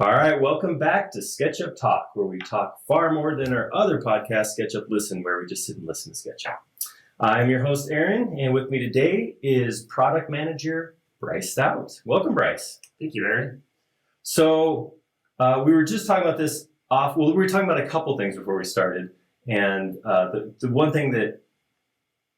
All right, welcome back to SketchUp Talk, where we talk far more than our other podcast, SketchUp Listen, where we just sit and listen to SketchUp. I'm your host, Aaron, and with me today is product manager Bryce Stout. Welcome, Bryce. Thank you, Aaron. So we were just talking about this we were talking about a couple things before we started, and the one thing that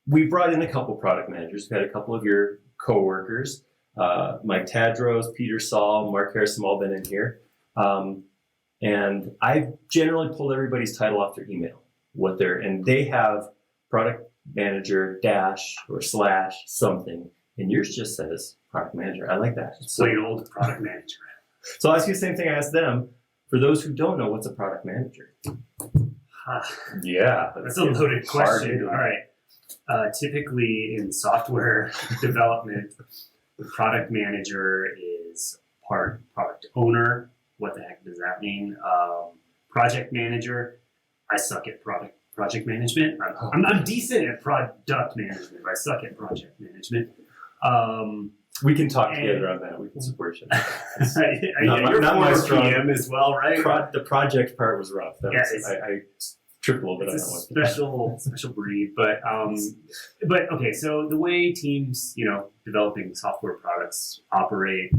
we brought in a couple product managers. We had a couple of your coworkers, Mike Tadros, Peter Saul, Mark Harris, have all been in here. And I generally pulled everybody's title off their email, and they have product manager dash or slash something, and yours just says product manager. I like that. It's plain old product manager. So I'll ask you the same thing I asked them. For those who don't know, what's a product manager? Yeah. That's a loaded question. All right. Typically in software development, the product manager is product owner. What the heck does that mean? Project manager. I suck at project management. I'm decent at product management, but I suck at project management. We can talk together on that. We can support you. You're not my strong PM as well, right? The project part was rough. I tripped a little bit on that one. Special breed, but okay. So the way teams, developing software products operate,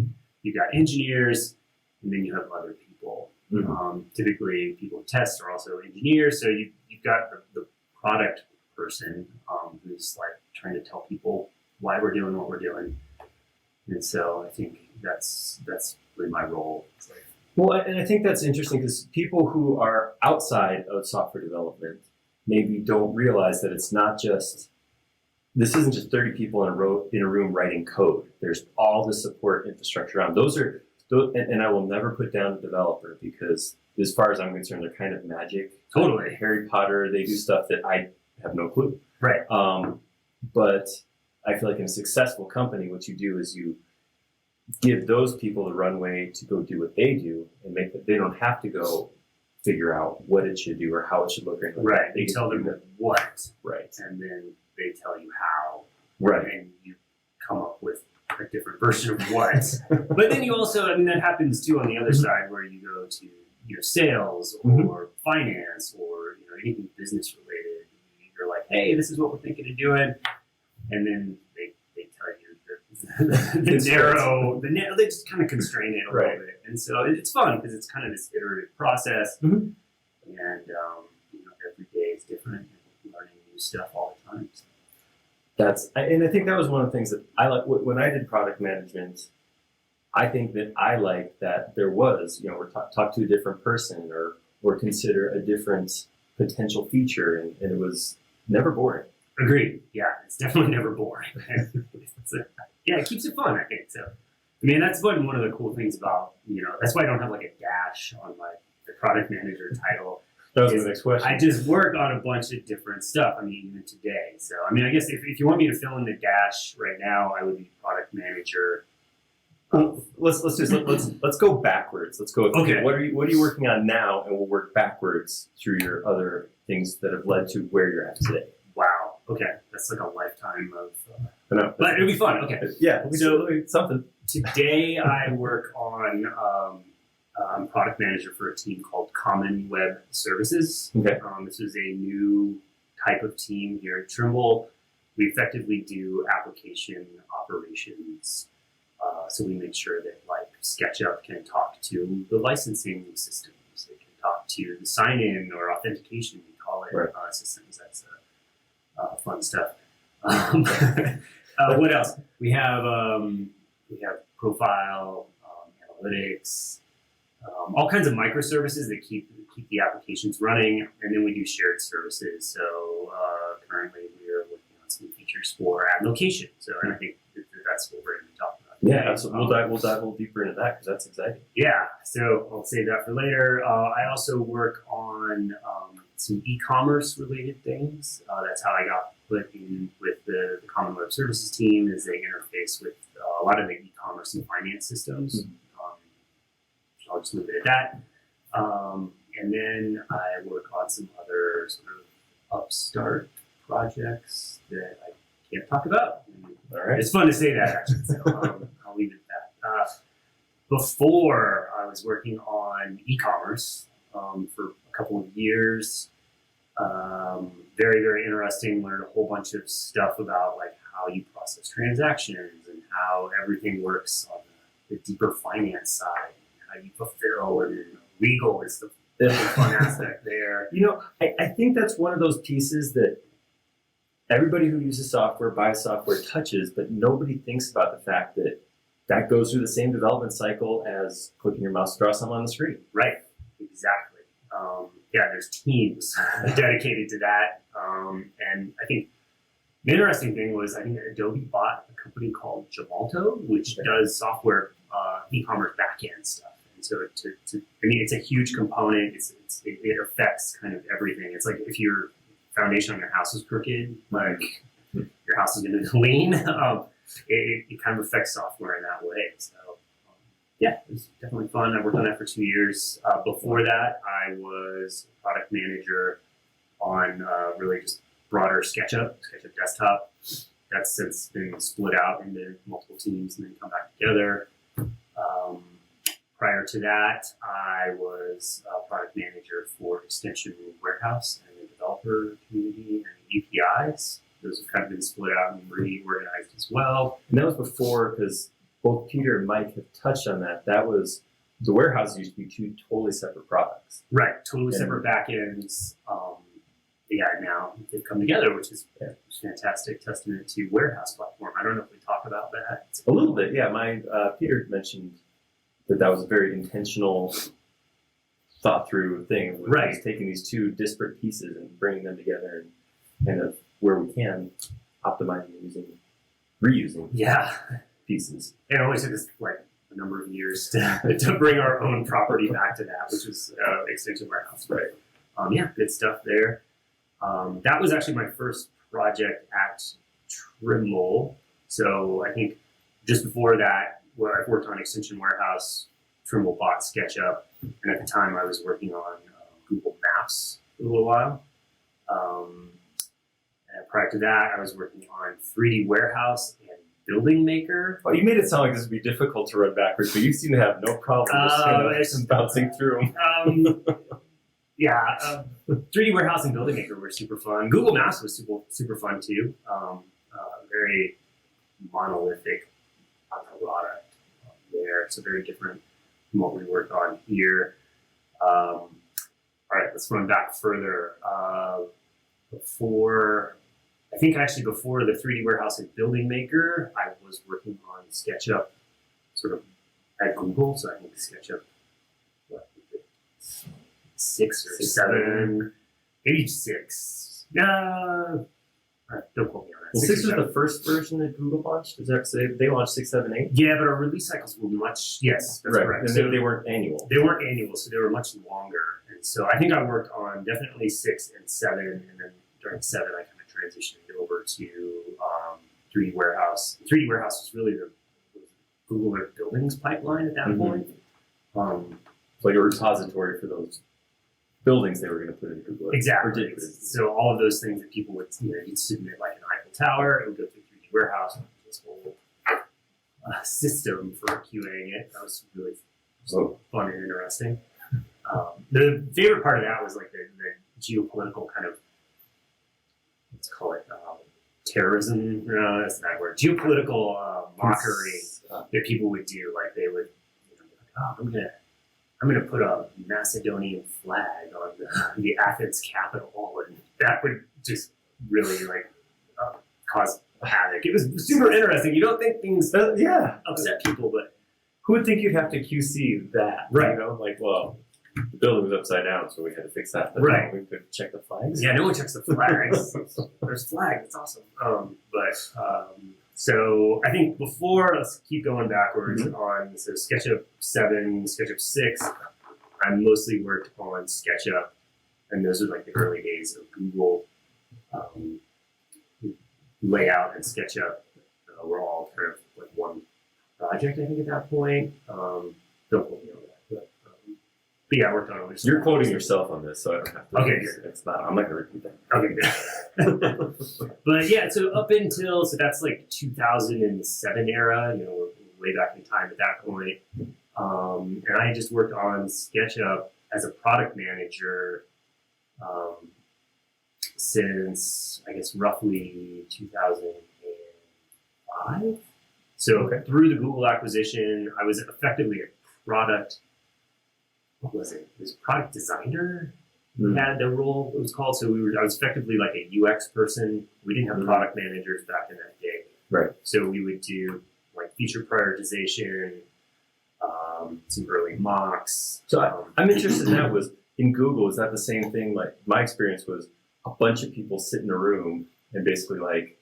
you've got engineers, and then you have other people. Mm-hmm. Typically, people who test are also engineers. So you've got the product person who's like trying to tell people why we're doing what we're doing. And so I think that's really my role. Well, and I think that's interesting because people who are outside of software development maybe don't realize that this isn't just 30 people in a room writing code. There's all the support infrastructure around. And I will never put down a developer because as far as I'm concerned, they're kind of magic. Totally. Harry Potter, they do stuff that I have no clue. Right. But I feel like in a successful company, what you do is you give those people the runway to go do what they do and they don't have to go figure out what it should do or how it should look. Or right. They tell them what. Right. And then they tell you how. Right. And you come up with a different version of what. But then you also, that happens too on the other side where you go to, sales or finance or, anything business related. You're like, hey, this is what we're thinking of doing. And then they tell you the narrow, they just kind of constrain it a little bit. And so it's fun because it's kind of this iterative process. Mm-hmm. And, every day is different. And learning new stuff all the time. So. And I think that was one of the things that I like when I did product management. I think that I liked that there was, we're talk to a different person or consider a different potential feature, and it was never boring. Agreed. Yeah, it's definitely never boring. It keeps it fun, I think. So, that's one of the cool things about, that's why I don't have like a dash on the product manager title. That was the next question. I just work on a bunch of different stuff. Even today. So, I guess if you want me to fill in the dash right now, I would be product manager. Let's go backwards. Let's go. Okay. What are you working on now, and we'll work backwards through your other things that have led to where you're at today. Wow. Okay, that's like a lifetime of. But it'll be fun. Okay. Yeah. So something. Today I work on. I'm product manager for a team called Common Web Services. Okay. This is a new type of team here at Trimble. We effectively do application operations. So we make sure that SketchUp can talk to the licensing systems. They can talk to the sign-in or authentication, we call it, systems. That's fun stuff. What else? We have profile, analytics, all kinds of microservices that keep the applications running, and then we do shared services. So currently we are working on some features for ad location. So and I think that's what we're going to be talking about. Yeah, absolutely. We'll dive a little deeper into that because that's exciting. Yeah, so I'll save that for later. I also work on some e-commerce related things. That's how I got put in with the Common Web Services team, is they interface with a lot of the e-commerce and finance systems. Mm-hmm. I'll just leave it at that. And then I work on some other sort of upstart projects that I can't talk about. All right. It's fun to say that, actually, so I'll leave it at that. Before I was working on e-commerce for a couple of years. Very, very interesting. Learned a whole bunch of stuff about like how you process transactions and how everything works on the deeper finance side, how you fulfill, and legal is the fun aspect there. You know, I think that's one of those pieces that everybody who uses software, buys software, touches, but nobody thinks about the fact that that goes through the same development cycle as clicking your mouse to draw something on the screen. Right, exactly. Yeah, there's teams dedicated to that. And I think the interesting thing was, I think Adobe bought a company called Gemalto, which does software e-commerce backend stuff. And so I mean, it's a huge component. It affects kind of everything. It's like if your foundation on your house is crooked, like your house is going to lean. It kind of affects software in that way. So yeah, it was definitely fun. I worked on that for 2 years. Before that, I was a product manager on really just broader SketchUp Desktop. That's since been split out into multiple teams and then come back together. Prior to that, I was a product manager for Extension Warehouse and the developer community and APIs. Those have kind of been split out and reorganized as well. And that was before, because both Peter and Mike have touched on that. That was, the warehouse used to be two totally separate products. Right, totally separate backends. Yeah, now they've come together, which is a fantastic testament to Warehouse platform. I don't know if we talk about that. A little bit, yeah. Peter mentioned that was a very intentional, thought through thing. Right. Just taking these two disparate pieces and bringing them together and kind of, where we can, optimizing and reusing pieces. It only took us like a number of years to bring our own property back to that, which was Extension Warehouse. Right. Yeah, good stuff there. That was actually my first project at Trimble. So I think just before that, where I worked on Extension Warehouse, Trimble bought SketchUp, and at the time I was working on Google Maps for a little while. And prior to that, I was working on 3D Warehouse and Building Maker. Oh, you made it sound like this would be difficult to run backwards, but you seem to have no problem just bouncing through them. 3D Warehouse and Building Maker were super fun. Google Maps was super fun too. Very monolithic product there. So very different from what we worked on here. All right, let's run back further. Before the 3D Warehouse and Building Maker, I was working on SketchUp sort of at Google. So I think SketchUp, 6 or 7, maybe 6. No, don't quote me on that. Well, 6 was the first version that Google launched. Is that say they launched 6, 7, 8? Yeah, but our release cycles were much. Yes, that's correct. And so they weren't annual. They weren't annual, so they were much longer. And so I think I worked on definitely 6 and 7, and then during 7, I kind of transitioned over to 3D Warehouse. 3D Warehouse was really the Google Earth Buildings pipeline at that point. It's like a repository for those buildings they were going to put in Google Earth. Exactly. So all of those things that people would, you'd submit like an Eiffel Tower, it would go through 3D Warehouse, and this whole system for QAing it. That was really fun and interesting. The favorite part of that was like the geopolitical kind of, let's call it terrorism. No, that's not a word. Geopolitical mockery that people would do. Like they would, I'm gonna put a Macedonian flag on the Athens Capitol, and that would just really cause havoc. It was super interesting. You don't think things upset people, but who would think you'd have to QC that? Right. You know, like, well, the building was upside down, so we had to fix that. But right. We could check the flags. Yeah, no one checks the flags. There's flags. It's awesome. So I think before, let's keep going backwards on, so SketchUp 7, SketchUp 6, I mostly worked on SketchUp, and those are like the early days of Google layout and SketchUp. Were all kind of like one project, I think, at that point. Don't quote me on that. But yeah, I worked on it. You're quoting yourself on this, so I don't have to. Okay, good. It's not. I'm not going to repeat that. Okay, good. But yeah, so up until, so that's like 2007 era, we're way back in time at that point. And I just worked on SketchUp as a product manager since, I guess, roughly 2005. So through the Google acquisition, I was effectively a product, what was it? It was product designer. We had the role, it was called. So I was effectively like a UX person. We didn't have product managers back in that day. Right. So we would do like feature prioritization, some early mocks. So I'm interested in that. Was in Google, is that the same thing? Like my experience was a bunch of people sit in a room and basically like,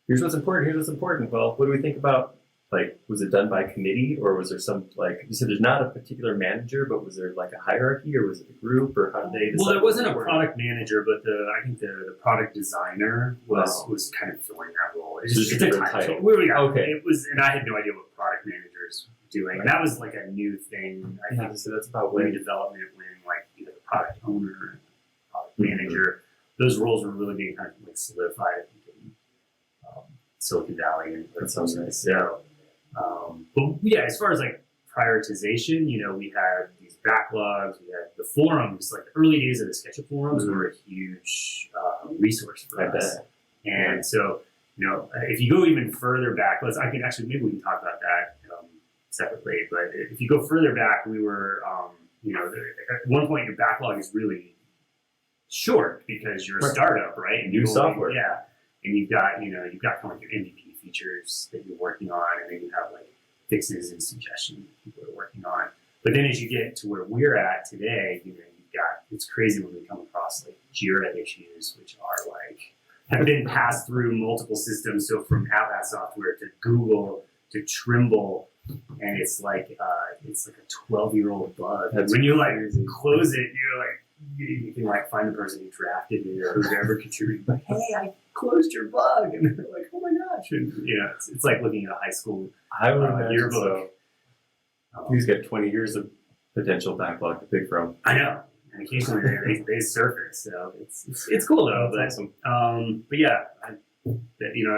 here's what's important, here's what's important. Well, what do we think about, like, was it done by committee, or was there some, like, you said there's not a particular manager, but was there like a hierarchy, or was it a group, or how did they decide? Well, there wasn't a product manager, but I think the product designer was kind of filling that role. It's just a title. Okay. It was, and I had no idea what product managers were doing. And that was like a new thing. I think so that's about when development, when like either the product owner and product manager, those roles were really being kind of like solidified, I think, in Silicon Valley and that sounds nice. So, but yeah, as far as like prioritization, we had these backlogs, we had the forums, like the early days of the SketchUp forums were a huge resource for us. And so, if you go even further back, maybe we can talk about that separately, but if you go further back, we were, at one point your backlog is really short because you're a startup, right? And new software. Yeah. And you've got kind of like your MVP features that you're working on, and then you have like fixes and suggestions that people are working on. But then as you get to where we're at today, it's crazy when we come across like Jira issues, which are like, have been passed through multiple systems. So from Atlas software to Google to Trimble, and it's like a 12-year-old bug. When you like close it, you're like, you can like find the person who drafted it or whoever contributed. Like, hey, I closed your bug, and they're like, oh my gosh! And it's like looking at a high school yearbook. He's got 20 years of potential backlog to pick from. I know, and occasionally they surface. So it's cool though. That's awesome. But yeah,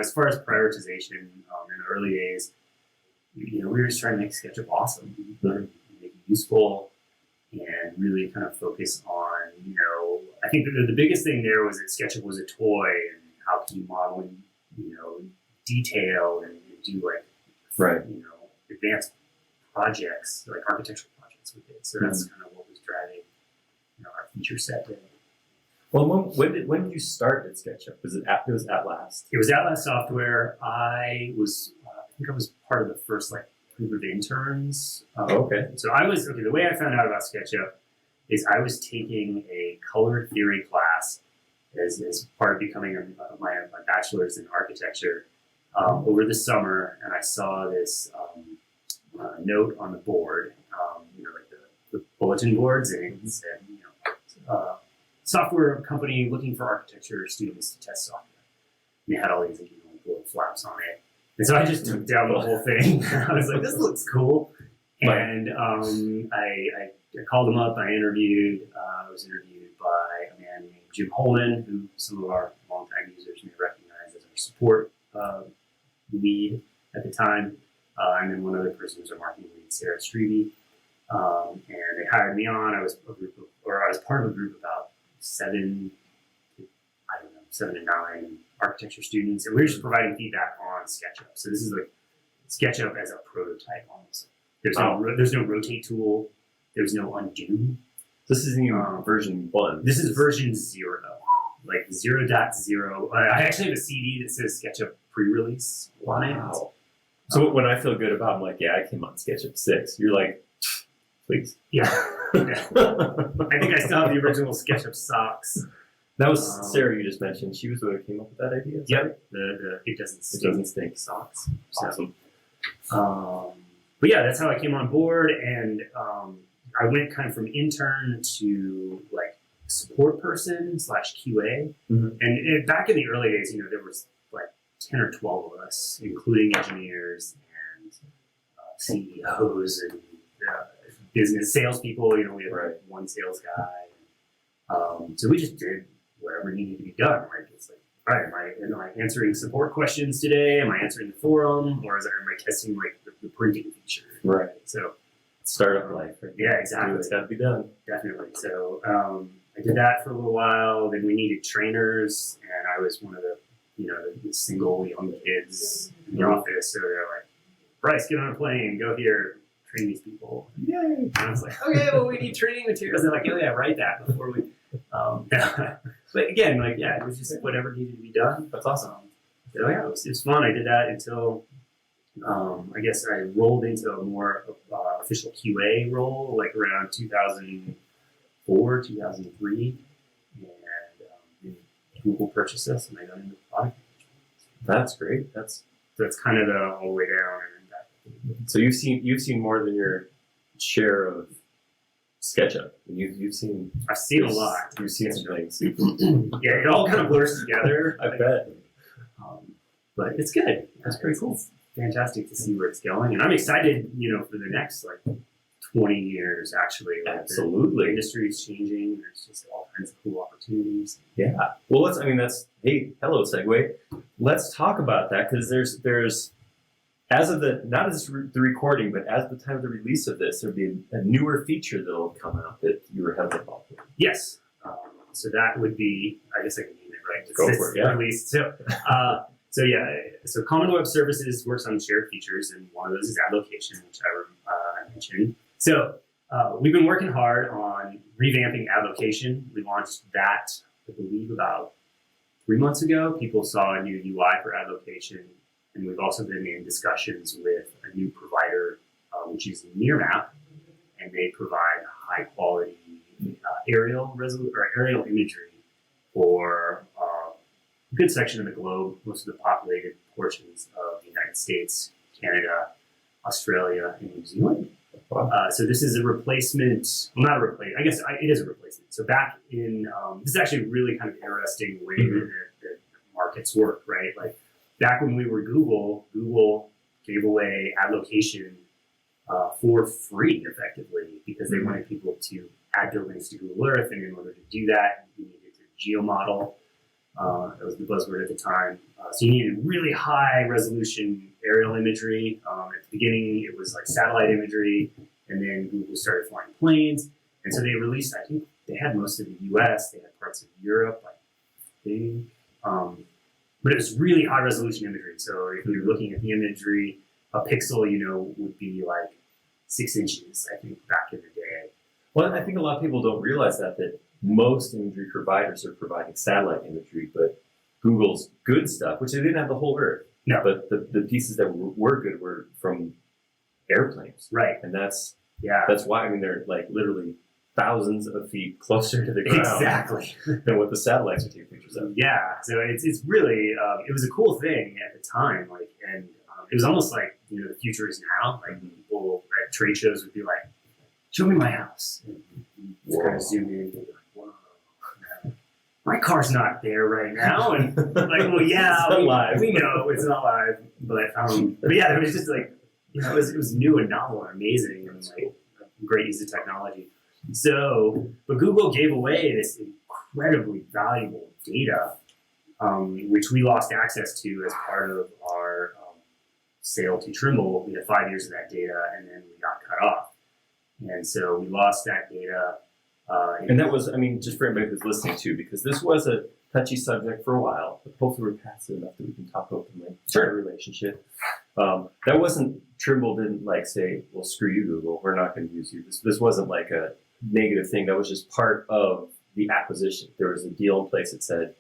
as far as prioritization in the early days, we were just trying to make SketchUp awesome, make it useful, and really kind of focus on, I think the biggest thing there was that SketchUp was a toy, and how can you model in, detail and do like, advanced projects, like architectural projects with it. So that's kind of what was driving, our feature set there. Well, when did you start at SketchUp? Was it Atlas? It was Atlas software. I think I was part of the first like group of interns. So the way I found out about SketchUp is I was taking a color theory class as part of becoming my bachelor's in architecture over the summer, and I saw this note on the board, like the bulletin boards, and it said, software company looking for architecture students to test software. And they had all these little flaps on it. And so I just took down the whole thing. I was like, this looks cool. And I called him up, I interviewed. I was interviewed by a man named Jim Holman, who some of our longtime users may recognize as our support lead at the time. And then one other person was our marketing lead, Sarah Strebe. And they hired me on. I was part of a group of about 7 to 9 architecture students, and we were just providing feedback on SketchUp. So this is like SketchUp as a prototype almost. There's no rotate tool. There's no undo. This isn't even version 1. This is version 0, like 0.0. I actually have a CD that says SketchUp pre-release on it. Wow. So when I feel good about, I'm like, yeah, I came on SketchUp 6. You're like, please. Yeah. I think I still have the original SketchUp socks. That was Sarah you just mentioned. She was the one who came up with that idea. Yep. It doesn't stink socks. Awesome. But yeah, that's how I came on board, and I went kind of from intern to like support person / QA. And back in the early days, there was like 10 or 12 of us, including engineers and CEOs and business salespeople. We had like one sales guy. So we just did whatever needed to be done, right? It's like all right, am I answering support questions today? Am I answering the forum? Or am I testing like the printing feature? Right. So startup life. Right? Yeah, exactly. It's got to be done. Definitely. So I did that for a little while. Then we needed trainers, and I was one of the, the single young kids in the office. So they're like, Bryce, get on a plane, go here, train these people. Yay! And I was like, okay, well, we need training materials. They're like, oh yeah, write that before we. But again, it was just whatever needed to be done. That's awesome. So yeah, it was fun. I did that until I guess I rolled into a more official QA role, like around 2004, 2003, and Google purchased us, and I got into product management. That's great. That's kind of the whole way down. And back. So you've seen more than your share of SketchUp. You've seen. I've seen a lot. You've seen some things. Yeah, it all kind of blurs together. I bet. But it's good. That's pretty cool. It's fantastic to see where it's going, and I'm excited, for the next 20 years. Actually, Absolutely, the industry is changing. There's just all kinds of cool opportunities. Yeah. Well, hello segue. Let's talk about that, because there's as of not as the recording, but as the time of the release of this, there'll be a newer feature that'll come out that you were heavily involved with. Yes. So that would be, I guess I can name it, right? Go for it. Yeah. Released. So Common Web Services works on shared features, and one of those is ad location, which I mentioned. So we've been working hard on revamping ad location. We launched that, I believe, about 3 months ago. People saw a new UI for ad location, and we've also been in discussions with a new provider, which is Nearmap, and they provide high quality aerial imagery for a good section of the globe, most of the populated portions of the United States, Canada, Australia, and New Zealand. Wow. So this is a replacement, well, not a replacement, I guess it is a replacement. So back in, this is actually a really kind of interesting way that markets work, right? Like back when we were Google gave away ad location for free, effectively, because they wanted people to add buildings to Google Earth, and in order to do that, you needed to geomodel. That was the buzzword at the time. So you needed really high resolution aerial imagery. At the beginning, it was like satellite imagery, and then Google started flying planes. And so they released, I think they had most of the US, they had parts of Europe, I think. But it was really high resolution imagery. So if you're looking at the imagery, a pixel, would be like 6 inches, I think, back in the day. Well, I think a lot of people don't realize that most imagery providers are providing satellite imagery, but Google's good stuff, which they didn't have the whole Earth. No. But the pieces that were good were from airplanes. Right. And that's Yeah. That's why, they're like literally thousands of feet closer to the ground Exactly. than what the satellites are taking pictures of. Yeah. So it's really, it was a cool thing at the time. And it was almost like, the future is now. Like people at trade shows would be like, show me my house. And you kind of zoom in and be like, whoa. My car's not there right now. And like, well, yeah, we know it's not live. But yeah, it was just like, it was new and novel and amazing and like great use of technology. So, but Google gave away this incredibly valuable data, which we lost access to as part of our sale to Trimble. We had 5 years of that data, and then we got cut off. And so we lost that data. And that was, just for everybody who's listening too, because this was a touchy subject for a while, but hopefully we're past it enough that we can talk openly about a relationship. That wasn't, Trimble didn't say, well, screw you, Google, we're not going to use you. This wasn't like a negative thing. That was just part of the acquisition. There was a deal in place that said,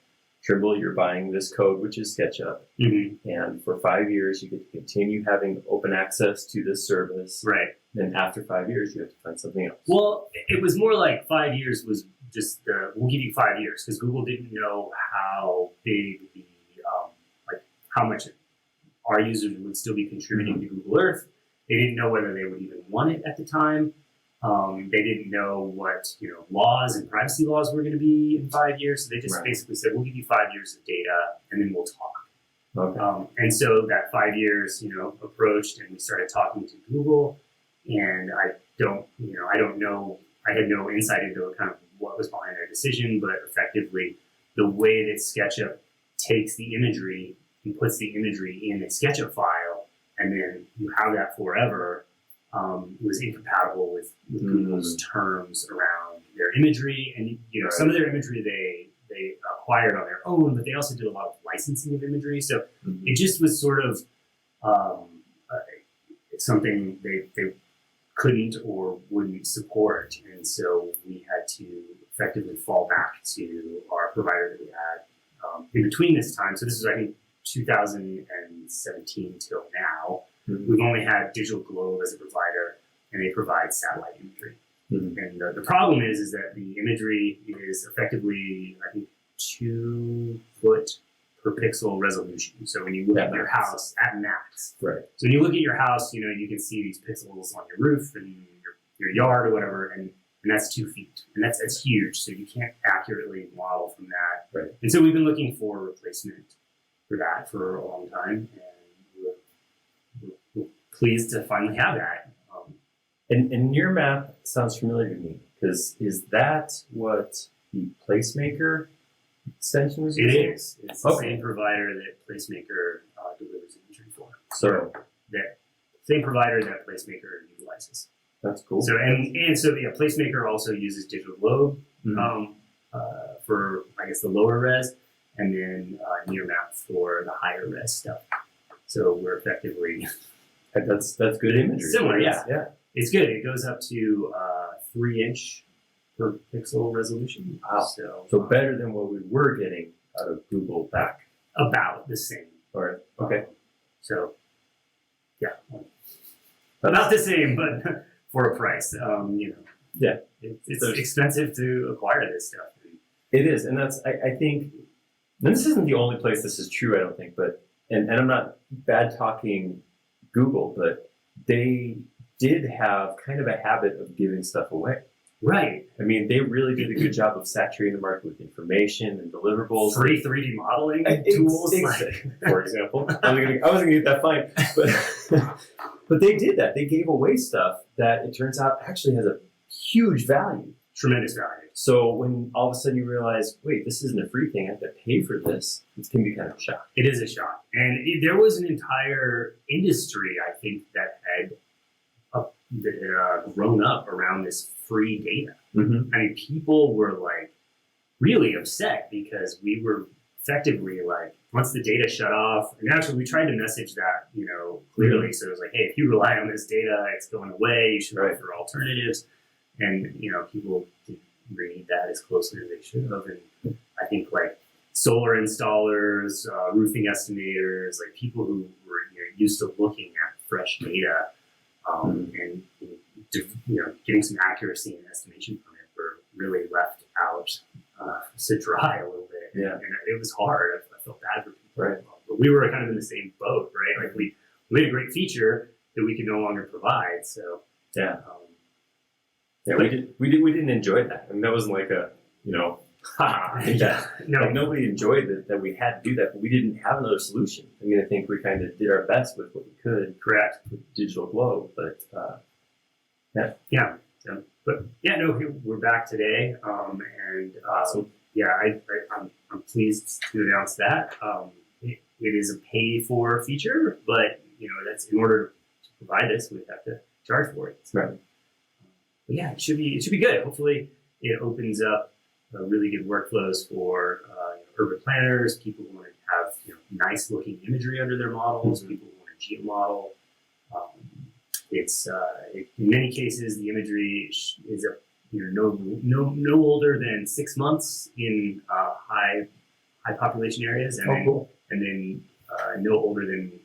Trimble, you're buying this code, which is SketchUp, and for 5 years you get to continue having open access to this service. Right. Then after 5 years, you have to find something else. Well, it was more like 5 years was just we'll give you 5 years, because Google didn't know how big the how much our users would still be contributing to Google Earth. They didn't know whether they would even want it at the time. They didn't know what laws and privacy laws were going to be in 5 years. So they just basically said, we'll give you 5 years of data and then we'll talk. Okay. And so that 5 years, approached, and we started talking to Google. And I don't know, I had no insight into kind of what was behind their decision, but effectively the way that SketchUp takes the imagery and puts the imagery in a SketchUp file, and then you have that forever, was incompatible with Google's terms around their imagery. And some of their imagery they acquired on their own, but they also did a lot of licensing of imagery. So it just was sort of something they couldn't or wouldn't support. And so we had to effectively fall back to our provider that we had in between this time. So this is, I think, 2017 till now. We've only had Digital Globe as a provider, and they provide satellite imagery. And the problem is that the imagery is effectively, I think, 2 foot per pixel resolution. So when you look at your house at max, right? So when you look at your house, you can see these pixels on your roof and your yard or whatever, and that's 2 feet, and that's huge. So you can't accurately model from that. Right. And so we've been looking for a replacement for that for a long time, and we're pleased to finally have that. And your map sounds familiar to me, because is that what the Placemaker extension was It using? is. It's the same provider that Placemaker delivers imagery for. So that same provider that Placemaker utilizes. That's cool. So Placemaker also uses Digital Globe for, I guess, the lower res, and then Nearmap for the higher res stuff. So we're effectively that's good imagery. Similar, yeah. It's good. It goes up to 3-inch per pixel resolution. Wow. So better than what we were getting out of Google back. About the same. All right. Okay. So, yeah. About the same, but for a price. Yeah. It's expensive to acquire this stuff. It is. And that's, I think, and this isn't the only place this is true, I don't think, but, and I'm not bad talking Google, but they did have kind of a habit of giving stuff away. Right. I mean, they really did a good job of saturating the market with information and deliverables. Free 3D modeling tools. For example. I wasn't going to get that fine. But they did that. They gave away stuff that it turns out actually has a huge value. Tremendous value. So when all of a sudden you realize, wait, this isn't a free thing, I have to pay for this, it can be kind of a shock. It is a shock. And there was an entire industry, I think, that had grown up around this free data. I mean, people were like really upset because we were effectively like, once the data shut off, and actually we tried to message that, clearly. So it was like, hey, if you rely on this data, it's going away. You should look for alternatives. And, people didn't read that as closely as they should have. And I think like solar installers, roofing estimators, like people who were used to looking at fresh data and getting some accuracy and estimation from it were really left out to dry a little bit. Yeah. And it was hard. I felt bad for people. Right. But we were kind of in the same boat, right? Like we made a great feature that we could no longer provide. So yeah. We didn't enjoy that. I mean, that wasn't like a, no, like nobody enjoyed that we had to do that, but we didn't have another solution. I mean, I think we kind of did our best with what we could. Correct. With Digital Globe, but yeah. So, but yeah, no, we're back today, and awesome. Yeah, I'm pleased to announce that it is a pay-for feature, but that's in order to provide this, we have to charge for it. So, right. But yeah, it should be good. Hopefully, it opens up really good workflows for urban planners, people who want to have nice looking imagery under their models, people who want to geomodel. It's in many cases the imagery is no older than 6 months in high population areas, and then no older than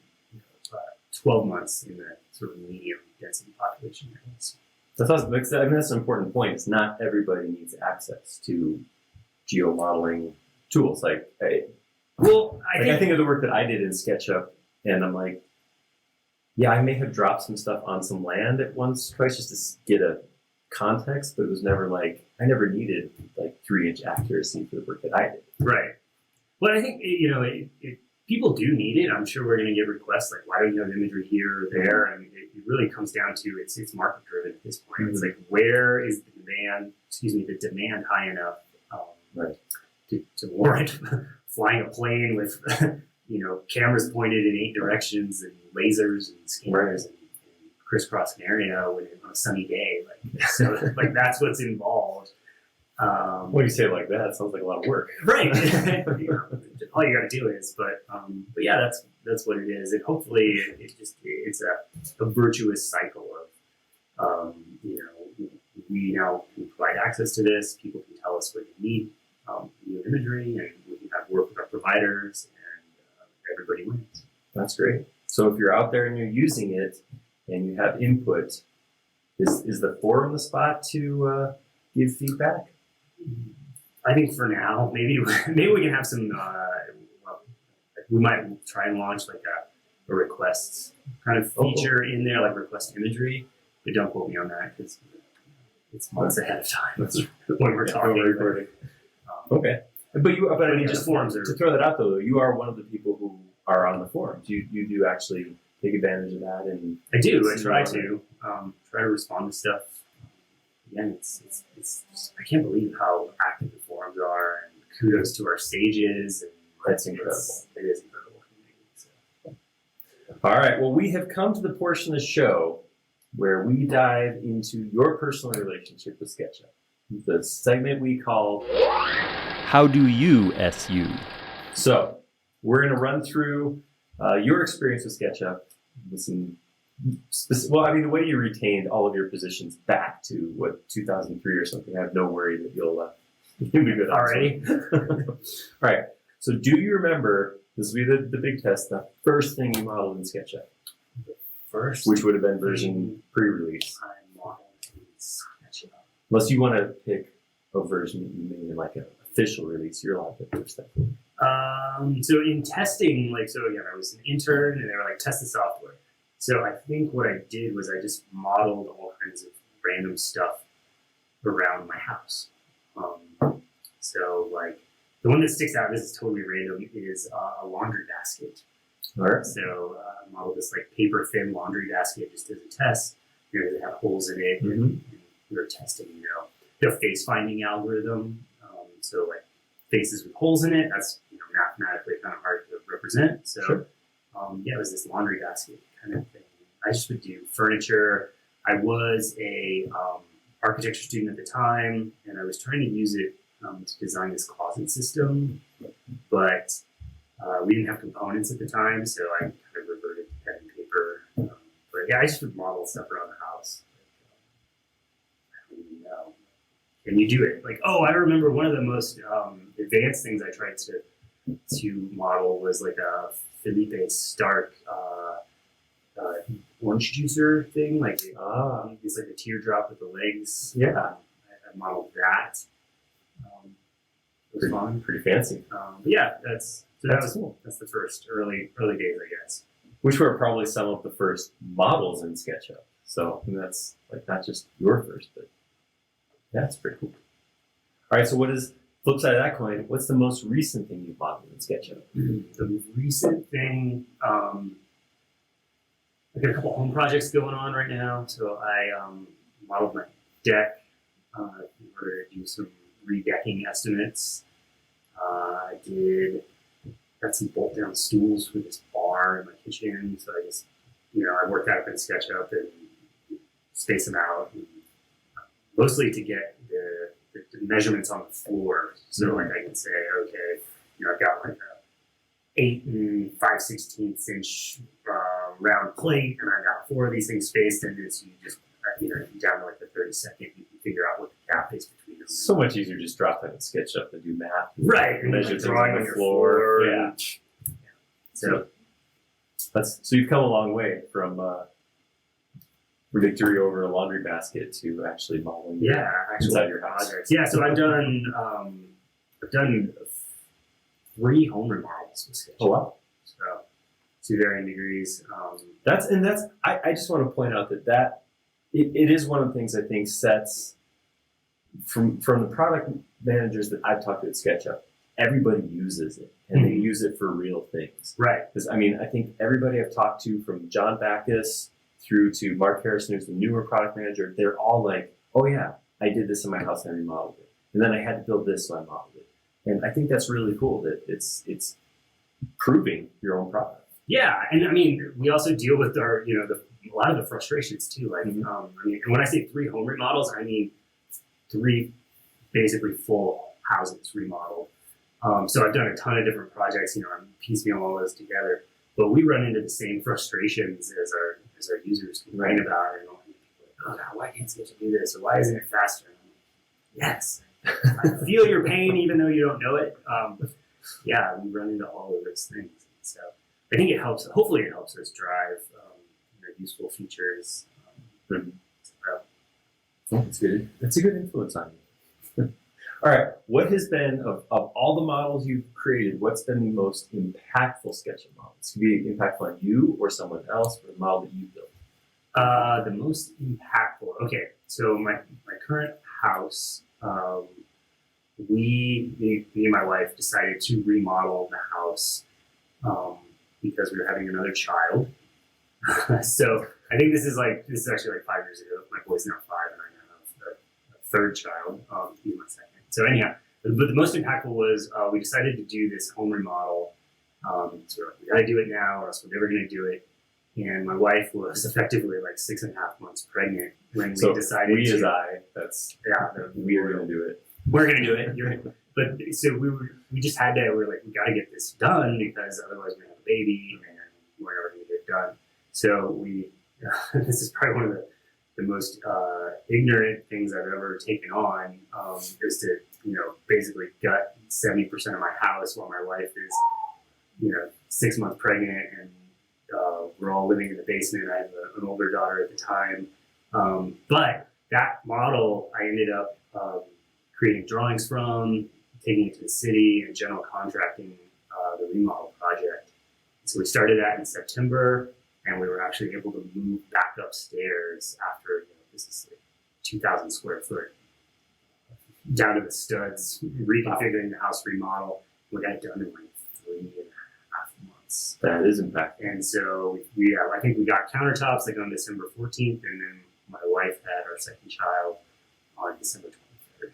12 months in the sort of medium density population areas. That's an important point. It's not everybody needs access to geomodeling tools. I think of the work that I did in SketchUp, and I'm like, yeah, I may have dropped some stuff on some land at twice just to get a context, but it was never like, I never needed like 3-inch accuracy for the work that I did. Right. Well, I think, people do need it. I'm sure we're going to get requests like, why don't you have imagery here or there? And it really comes down to it's market driven at this point. It's like, where is the demand high enough to warrant flying a plane with cameras pointed in 8 directions and lasers and scanners and crisscross scenario on a sunny day. Like that's what's involved. When you say it like that, it sounds like a lot of work. Right. All you got to do is, but yeah, that's what it is, and hopefully it's a virtuous cycle of we now can provide access to this. People can tell us what they need, new imagery, and we can have work with our providers, and everybody wins. That's great. So if you're out there and you're using it and you have input, is the forum the spot to give feedback? I think for now, maybe we can have some. We might try and launch like a requests kind of feature in there, like request imagery. But don't quote me on that because it's months ahead of time. That's when we're talking. Recording. Okay, but I mean, just forums to throw that out though, you are one of the people who are on the forums. You do actually take advantage of that, and I do. I try to respond to stuff. Again, it's I can't believe how active the forums are, and kudos to our stages. And that's incredible. It is incredible. So. All right. Well, we have come to the portion of the show where we dive into your personal relationship with SketchUp. The segment we call How Do You SU? So we're going to run through your experience with SketchUp with some the way you retained all of your positions back to 2003 or something. I have no worry that you'll be good already. All right. So do you remember, this will be the big test, the first thing you modeled in SketchUp? First, which would have been version pre-release. I modeled in SketchUp. Unless you want to pick a version that you made in like an official release, you're allowed to first step forward. So in testing, I was an intern and they were like, test the software. So I think what I did was I just modeled all kinds of random stuff around my house. So like the one that sticks out, this is totally random, is a laundry basket. All right. So I modeled this like paper thin laundry basket just as a test. It had holes in it, and we were testing, the face finding algorithm. So like faces with holes in it, that's mathematically kind of hard to represent. So sure. It was this laundry basket kind of thing. I just would do furniture. I was a architecture student at the time, and I was trying to use it to design this closet system, but we didn't have components at the time, so I kind of reverted to pen and paper. But yeah, I just would model stuff around the house. I don't even know. And you do it. I remember one of the most advanced things I tried to model was like a Felipe Stark orange juicer thing, it's like a teardrop with the legs. Yeah, I modeled that. It was fun, pretty fancy. But yeah, that's cool. That's the first early days, I guess. Which were probably some of the first models in SketchUp. So that's like not just your first, but yeah, it's pretty cool. All right, so what is flip side of that coin? What's the most recent thing you've modeled in SketchUp? The recent thing, I've got a couple home projects going on right now. So I modeled my deck in order to do some redecking estimates. I got some bolt down stools for this bar in my kitchen. So I just, I worked that up in SketchUp and space them out, and mostly to get the measurements on the floor. So I can say, okay, I've got like a 8 5/16 inch round plate, and I got 4 of these things spaced, and it's you just down to like the 32nd, you can figure out what the gap is between them. So much easier just drop that in SketchUp and do math. Right, and measure things drawing on the floor. Yeah. So you've come a long way from victory over a laundry basket to actually modeling inside your house. Projects. Yeah, so I've done 3 home remodels with SketchUp. Oh wow! So 2 varying degrees. I just want to point out that it is one of the things I think sets from the product managers that I've talked to at SketchUp. Everybody uses it, and they use it for real things. Right. Because I think everybody I've talked to, from John Backus through to Mark Harrison, who's the newer product manager, they're all like, "Oh yeah, I did this in my house and I remodeled it, and then I had to build this, so I modeled it." And I think that's really cool that it's proving your own product. Yeah, and I mean, we also deal with our, a lot of the frustrations too. Like, Mhm. I mean, and when I say 3 home remodels, I mean 3 basically full houses remodeled. So I've done a ton of different projects. I'm piecemeal all those together, but we run into the same frustrations as our users complain about. And people are like, oh God, why can't SketchUp do this? Or why isn't it faster? And I'm like, yes, I feel your pain even though you don't know it. Yeah, we run into all of those things. So I think it helps. Hopefully, it helps us drive useful features. That's good. That's a good influence on you. All right. What has been, of all the models you've created, what's been the most impactful SketchUp model? This could be impactful on you or someone else, or the model that you built. The most impactful. Okay, so my current house, me and my wife decided to remodel the house because we were having another child. So I think this is actually like 5 years ago. My boy's now 5, and I now have a 3rd child. He's my 2nd. So anyhow, but the most impactful was we decided to do this home remodel. So we got to do it now, or else we're never going to do it. And my wife was effectively like 6.5 months pregnant when we decided we to. We're going to do it. We're going to do it. But so we just had to. We're like, we got to get this done because otherwise we're going to have a baby and we're never going to get it done. So this is probably one of the most ignorant things I've ever taken on, is to, basically gut 70% of my house while my wife is, 6 months pregnant, and we're all living in the basement. I have an older daughter at the time. But that model, I ended up creating drawings from, taking it to the city, and general contracting the remodel project. So we started that in September. And we were actually able to move back upstairs after, this is like 2,000 square foot, down to the studs, reconfiguring the house remodel. We got it done in like 3.5 months. That is impactful. And so I think we got countertops like on December 14th, and then my wife had our 2nd child on December 23rd.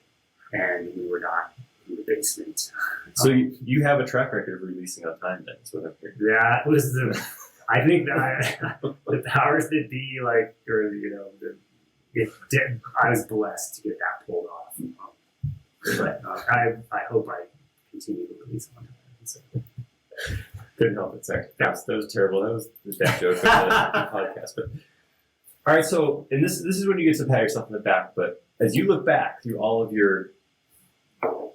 And we were not in the basement. So you have a track record of releasing on time then, is what I'm hearing. That was I think that the powers that be, I was blessed to get that pulled off. But I hope I continue to release on time. So. Couldn't help it, sorry. That was terrible. That was a bad joke on the podcast. But all right, so and this is when you get to pat yourself on the back. But as you look back through all of your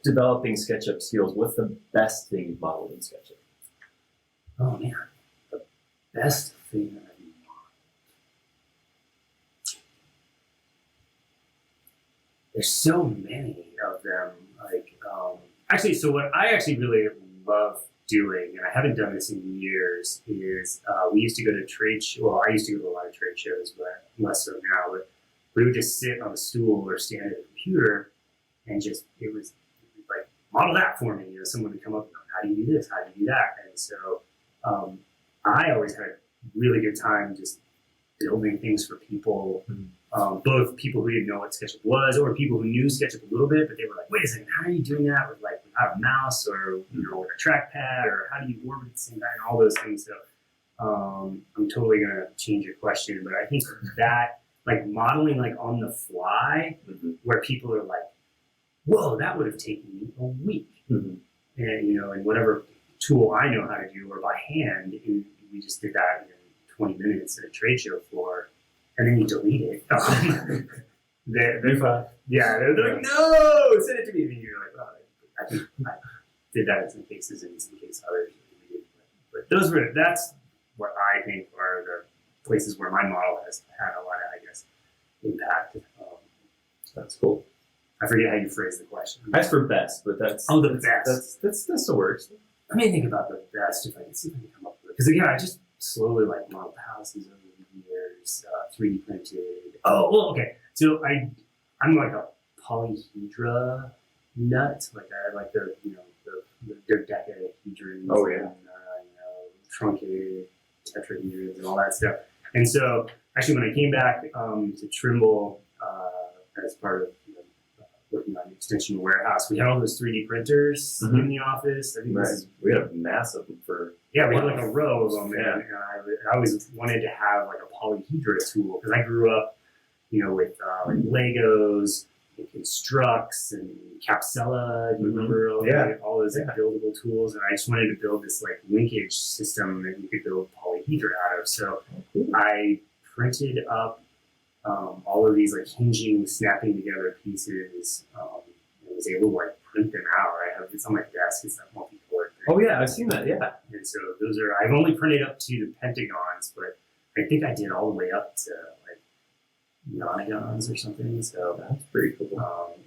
developing SketchUp skills, what's the best thing you've modeled in SketchUp? Oh man. Best thing that I've modeled. There's so many of them. So what I actually really love doing, and I haven't done this in years, is we used to go to trade shows. Well, I used to go to a lot of trade shows, but less so now. But we would just sit on a stool or stand at a computer and it was like, model that for me. Someone would come up and go, how do you do this? How do you do that? And so I always had a really good time just building things for people, both people who didn't know what SketchUp was, or people who knew SketchUp a little bit, but they were like, wait a second, how are you doing that without a mouse or with a trackpad, or how do you orbit at the same time, and all those things. So I'm totally gonna change your question, but I think that modeling on the fly, where people are like, whoa, that would have taken me a week, and and whatever tool I know how to do, or by hand, and we just did that in 20 minutes at a trade show floor, and then you delete it. They're like, no, send it to me. And you're like, oh, I think I did that in some cases, and in some cases others. But that's what I think are the places where my model has had a lot of, impact. That's cool. I forget how you phrased the question. That's for best, but that's the best. That's the worst. Let me think about the best, if I can see if I can come up with it. Because again, I just slowly modeled houses over the years, 3D printed. Oh, well, okay. So I'm like a polyhedra nut. I like the dodecahedrons. Oh yeah. And, truncated tetrahedrons and all that stuff. And so actually, when I came back to Trimble as part of working on new extension warehouse. We had all those 3D printers in the office. I think Right. this is, We had a massive for. yeah, we had like a row of them, Yeah. and I always wanted to have like a polyhedra tool because I grew up, with like Legos, and Constructs, and Capsella. Do you remember all those like, buildable tools? And I just wanted to build this like linkage system that you could build polyhedra out of. So I printed up all of these like hinging, snapping together pieces. And was able to like print them out. It's on my desk. It's that multicolored thing. Oh yeah, I've seen that. Yeah. And so those are, I've only printed up to the pentagons, but I think I did all the way up to like nonagons or something. So That's pretty cool.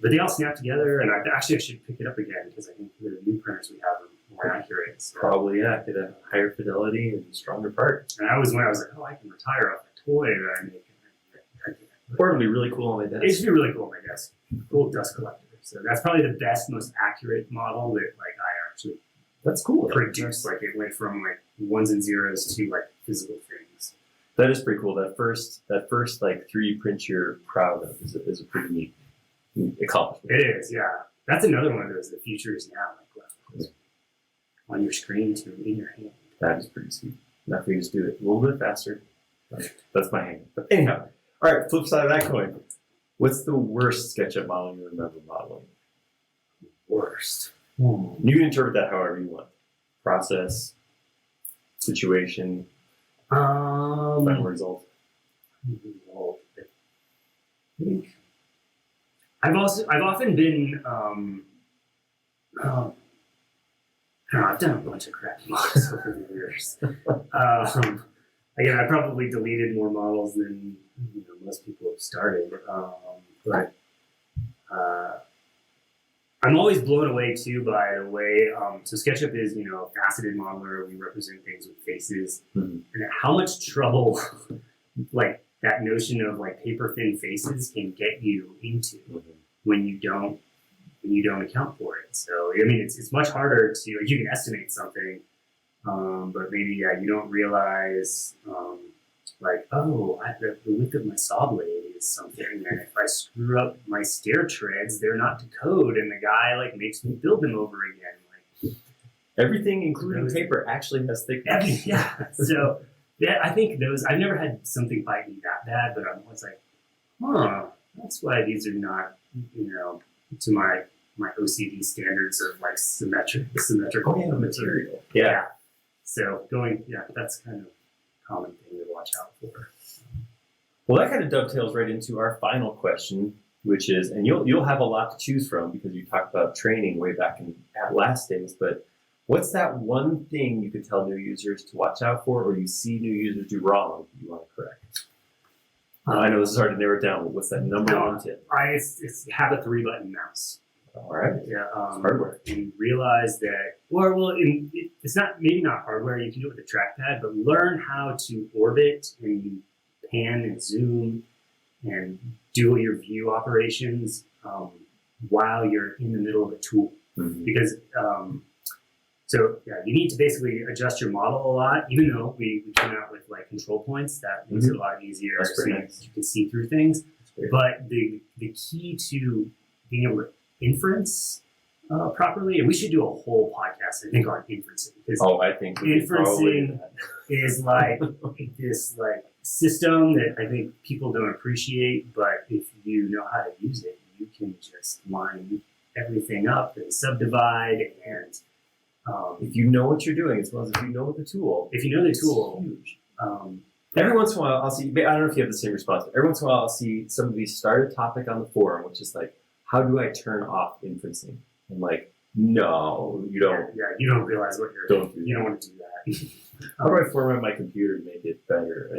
but they all snap together, and I should pick it up again because I think the new printers we have are more accurate. So. Probably, yeah. Get a higher fidelity and stronger part. And I was like, oh, I can retire off a toy that I make. Or it'd be really cool on my desk. It should be really cool on my desk. Cool dust collector. So that's probably the best, most accurate model that like I actually That's cool. produced. Like it went from like ones and zeros to like physical things. That is pretty cool. That first like 3D print you're proud of is a pretty neat accomplishment. It is, yeah. That's another one of those. The future is now, like on your screen to in your hand. That is pretty sweet. Now if we just do it a little bit faster, that's my hand. But anyhow, all right. Flip side of that coin. What's the worst SketchUp model you remember modeling? Worst. You can interpret that however you want. Process, situation, final result. I think I've often been I don't know, I've done a bunch of crappy models over the years. Again, I probably deleted more models than most people have started. But I'm always blown away too by the way. So SketchUp is a faceted modeler. We represent things with faces, and how much trouble like that notion of like paper thin faces can get you into when you don't account for it. So I mean, it's much harder to you can estimate something, but maybe you don't realize the width of my saw blade is something, and if I screw up my stair treads, they're not to code, and the guy like makes me build them over again. Like everything, including paper, actually has thickness. Yeah. So yeah, I think those. I've never had something bite me that bad, but I'm always like, that's why these are not to my OCD standards of like symmetrical material. Yeah. So that's kind of a common thing to watch out for. Well, that kind of dovetails right into our final question, which is, and you'll have a lot to choose from because you talked about training way back at last days, but what's that one thing you could tell new users to watch out for, or you see new users do wrong you want to correct? I know this is hard to narrow it down, but what's that number one tip? It's have a 3-button mouse. All right. Yeah. Hardware. And realize that, it's maybe not hardware. You can do it with a trackpad, but learn how to orbit and pan and zoom and do your view operations while you're in the middle of a tool. Because you need to basically adjust your model a lot, even though we came out with like control points that makes it a lot easier That's so pretty nice. you can see through things. But the key to being able to inference properly, and we should do a whole podcast, I think, on inferencing. Because I think inferencing is like this like system that I think people don't appreciate, but if you know how to use it, you can just line everything up and subdivide. And if you know what you're doing, as well as if you know the tool. If you know the tool, huge. Every once in a while, I'll see, I don't know if you have the same response, but every once in a while, I'll see somebody start a topic on the forum, which is like, how do I turn off inferencing? I'm like, no, you don't. Yeah, you don't realize what you're Don't do You that. don't want to do that. How do I format my computer to make it better?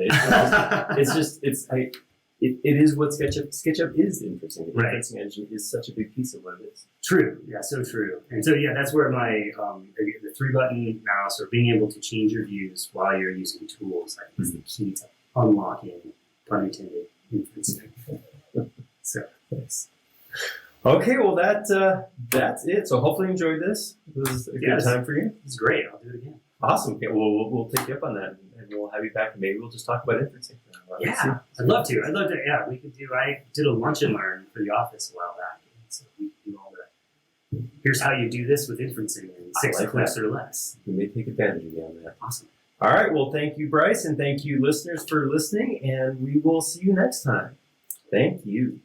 It is what SketchUp is inferencing. The Right. inferencing engine is such a big piece of what it is. True. Yeah, so true. And so, that's where my the 3-button mouse, or being able to change your views while you're using tools, I think is the key to unlocking, pun intended, inferencing. So, thanks. Okay, well that's it. So hopefully you enjoyed this. This was a good time for you. It's great. I'll do it again. Awesome. Okay, we'll take you up on that, and we'll have you back, and maybe we'll just talk about inferencing. Yeah, I'd love to. Yeah, we could do. I did a lunch and learn for the office a while back, and so we could do all here's how you do this with inferencing in 6 like clicks that. or less. You may take advantage of me on that. Awesome. All right. Well, thank you, Bryce, and thank you, listeners, for listening, and we will see you next time. Thank you.